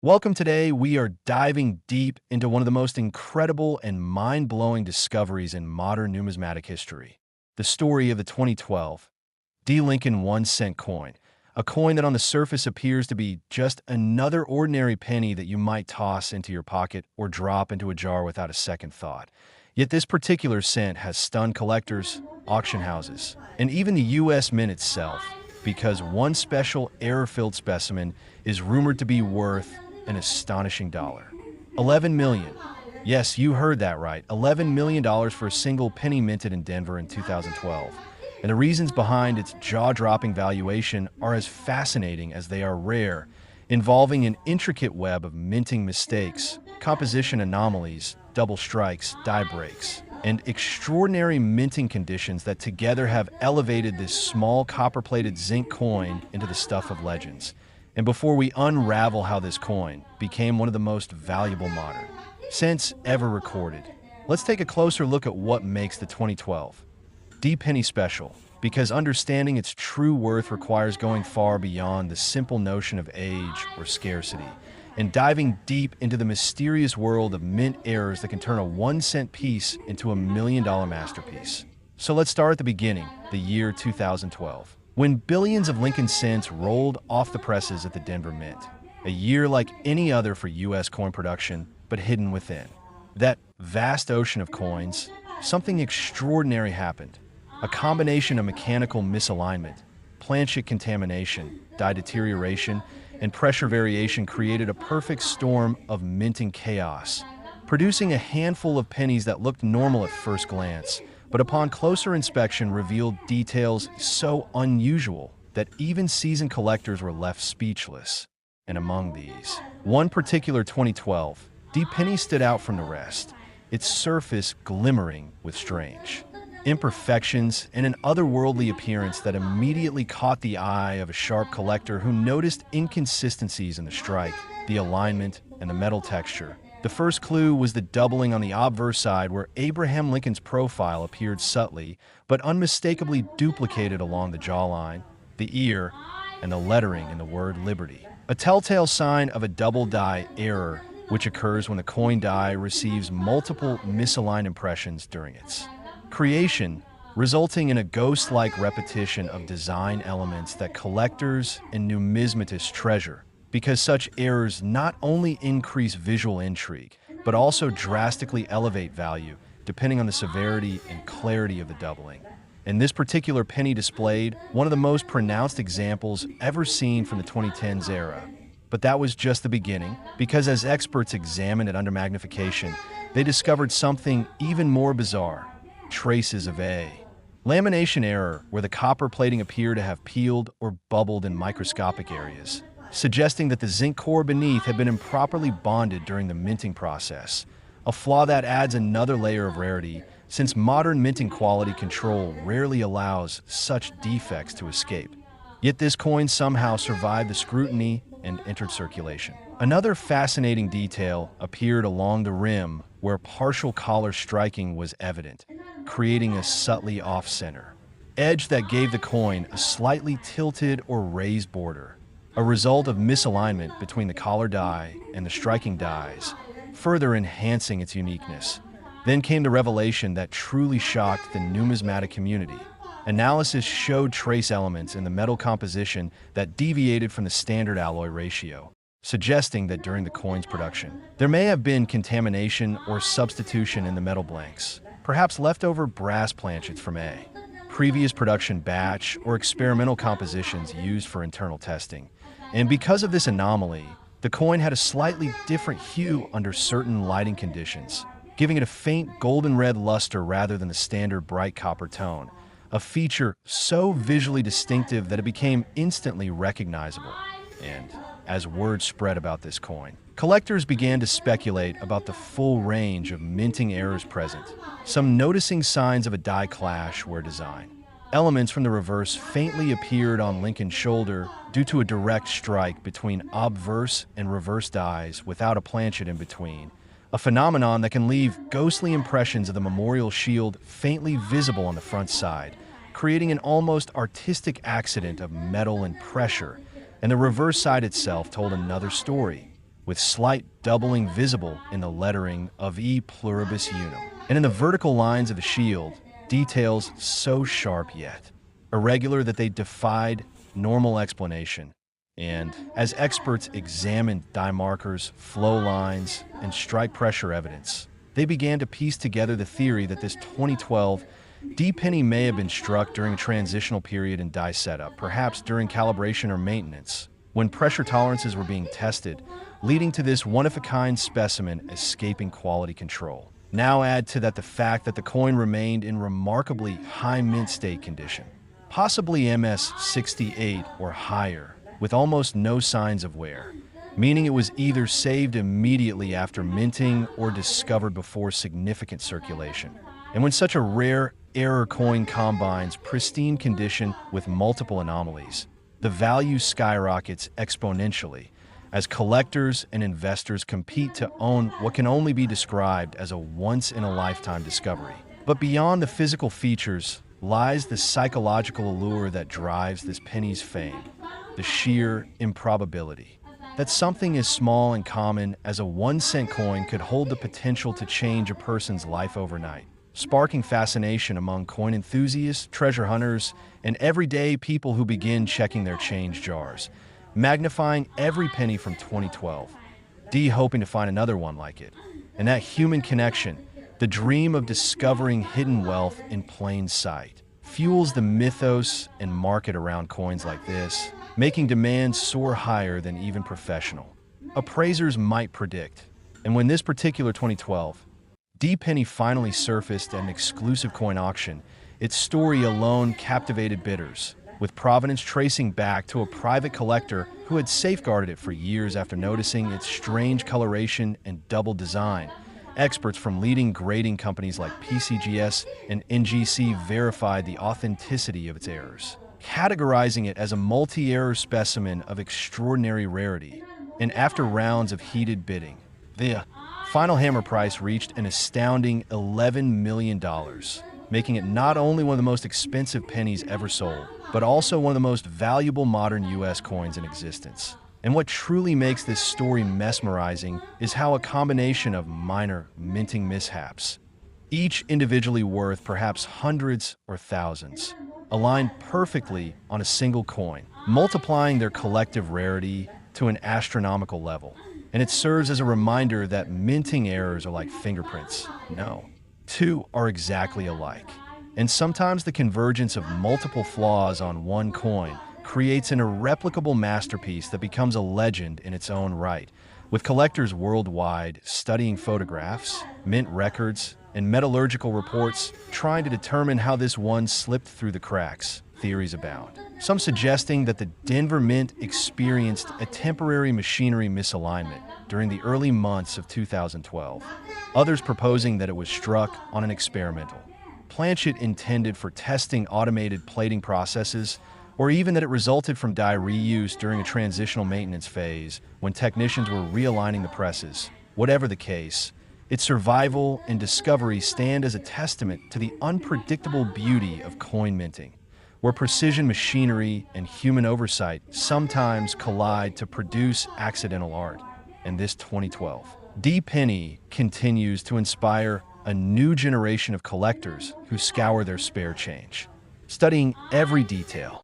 Welcome. Today, we are diving deep into one of the most incredible and mind-blowing discoveries in modern numismatic history. The story of the 2012 D. Lincoln 1-cent coin, a coin that on the surface appears to be just another ordinary penny that you might toss into your pocket or drop into a jar without a second thought. Yet this particular cent has stunned collectors, auction houses, and even the U.S. Mint itself, because one special error-filled specimen is rumored to be worth an astonishing dollar. 11 million. Yes, you heard that right. $11 million for a single penny minted in Denver in 2012. And the reasons behind its jaw-dropping valuation are as fascinating as they are rare, involving an intricate web of minting mistakes, composition anomalies, double strikes, die breaks, and extraordinary minting conditions that together have elevated this small copper-plated zinc coin into the stuff of legends. And before we unravel how this coin became one of the most valuable modern cents ever recorded, let's take a closer look at what makes the 2012 D penny special, because understanding its true worth requires going far beyond the simple notion of age or scarcity, and diving deep into the mysterious world of mint errors that can turn a 1-cent piece into $1 million masterpiece. So let's start at the beginning, the year 2012. When billions of Lincoln cents rolled off the presses at the Denver Mint, a year like any other for U.S. coin production, but hidden within that vast ocean of coins, something extraordinary happened. A combination of mechanical misalignment, planchet contamination, die deterioration, and pressure variation created a perfect storm of minting chaos, producing a handful of pennies that looked normal at first glance, but upon closer inspection revealed details so unusual that even seasoned collectors were left speechless. And among these, one particular 2012 D penny stood out from the rest, its surface glimmering with strange imperfections and an otherworldly appearance that immediately caught the eye of a sharp collector who noticed inconsistencies in the strike, the alignment, and the metal texture. The first clue was the doubling on the obverse side where Abraham Lincoln's profile appeared subtly, but unmistakably duplicated along the jawline, the ear, and the lettering in the word liberty. A telltale sign of a double die error, which occurs when the coin die receives multiple misaligned impressions during its creation, resulting in a ghost-like repetition of design elements that collectors and numismatists treasure, because such errors not only increase visual intrigue, but also drastically elevate value, depending on the severity and clarity of the doubling. And this particular penny displayed one of the most pronounced examples ever seen from the 2010s era. But that was just the beginning, because as experts examined it under magnification, they discovered something even more bizarre: traces of a lamination error where the copper plating appeared to have peeled or bubbled in microscopic areas, suggesting that the zinc core beneath had been improperly bonded during the minting process, a flaw that adds another layer of rarity since modern minting quality control rarely allows such defects to escape. Yet this coin somehow survived the scrutiny and entered circulation. Another fascinating detail appeared along the rim where partial collar striking was evident, creating a subtly off-center edge that gave the coin a slightly tilted or raised border, a result of misalignment between the collar die and the striking dies, further enhancing its uniqueness. Then came the revelation that truly shocked the numismatic community. Analysis showed trace elements in the metal composition that deviated from the standard alloy ratio, suggesting that during the coin's production, there may have been contamination or substitution in the metal blanks, perhaps leftover brass planchets from a previous production batch or experimental compositions used for internal testing. And because of this anomaly, the coin had a slightly different hue under certain lighting conditions, giving it a faint golden red luster rather than the standard bright copper tone, a feature so visually distinctive that it became instantly recognizable. And as word spread about this coin, collectors began to speculate about the full range of minting errors present, some noticing signs of a die clash where design elements from the reverse faintly appeared on Lincoln's shoulder due to a direct strike between obverse and reverse dies without a planchet in between, a phenomenon that can leave ghostly impressions of the memorial shield faintly visible on the front side, creating an almost artistic accident of metal and pressure. And the reverse side itself told another story, with slight doubling visible in the lettering of E pluribus unum. And in the vertical lines of the shield, details so sharp yet irregular that they defied normal explanation. And as experts examined die markers, flow lines, and strike pressure evidence, they began to piece together the theory that this 2012 D penny may have been struck during a transitional period in die setup, perhaps during calibration or maintenance, when pressure tolerances were being tested, leading to this one-of-a-kind specimen escaping quality control. Now add to that the fact that the coin remained in remarkably high mint state condition, possibly MS 68 or higher, with almost no signs of wear, meaning it was either saved immediately after minting or discovered before significant circulation. And when such a rare error coin combines pristine condition with multiple anomalies, the value skyrockets exponentially as collectors and investors compete to own what can only be described as a once-in-a-lifetime discovery. But beyond the physical features lies the psychological allure that drives this penny's fame, the sheer improbability that something as small and common as a 1-cent coin could hold the potential to change a person's life overnight, sparking fascination among coin enthusiasts, treasure hunters, and everyday people who begin checking their change jars, magnifying every penny from 2012, D hoping to find another one like it. And that human connection, the dream of discovering hidden wealth in plain sight, fuels the mythos and market around coins like this, making demand soar higher than even professional appraisers might predict. And when this particular 2012 D penny finally surfaced at an exclusive coin auction, its story alone captivated bidders, with provenance tracing back to a private collector who had safeguarded it for years after noticing its strange coloration and double design. Experts from leading grading companies like PCGS and NGC verified the authenticity of its errors, categorizing it as a multi-error specimen of extraordinary rarity. And after rounds of heated bidding, the final hammer price reached an astounding $11 million, making it not only one of the most expensive pennies ever sold, but also one of the most valuable modern U.S. coins in existence. And what truly makes this story mesmerizing is how a combination of minor minting mishaps, each individually worth perhaps hundreds or thousands, aligned perfectly on a single coin, multiplying their collective rarity to an astronomical level. And it serves as a reminder that minting errors are like fingerprints. No, two are exactly alike. And sometimes the convergence of multiple flaws on one coin creates an irreplicable masterpiece that becomes a legend in its own right, with collectors worldwide studying photographs, mint records, and metallurgical reports trying to determine how this one slipped through the cracks. Theories abound, some suggesting that the Denver Mint experienced a temporary machinery misalignment during the early months of 2012, others proposing that it was struck on an experimental planchet intended for testing automated plating processes, or even that it resulted from die reuse during a transitional maintenance phase when technicians were realigning the presses. Whatever the case, its survival and discovery stand as a testament to the unpredictable beauty of coin minting, where precision machinery and human oversight sometimes collide to produce accidental art. And this 2012 D penny continues to inspire a new generation of collectors who scour their spare change, studying every detail,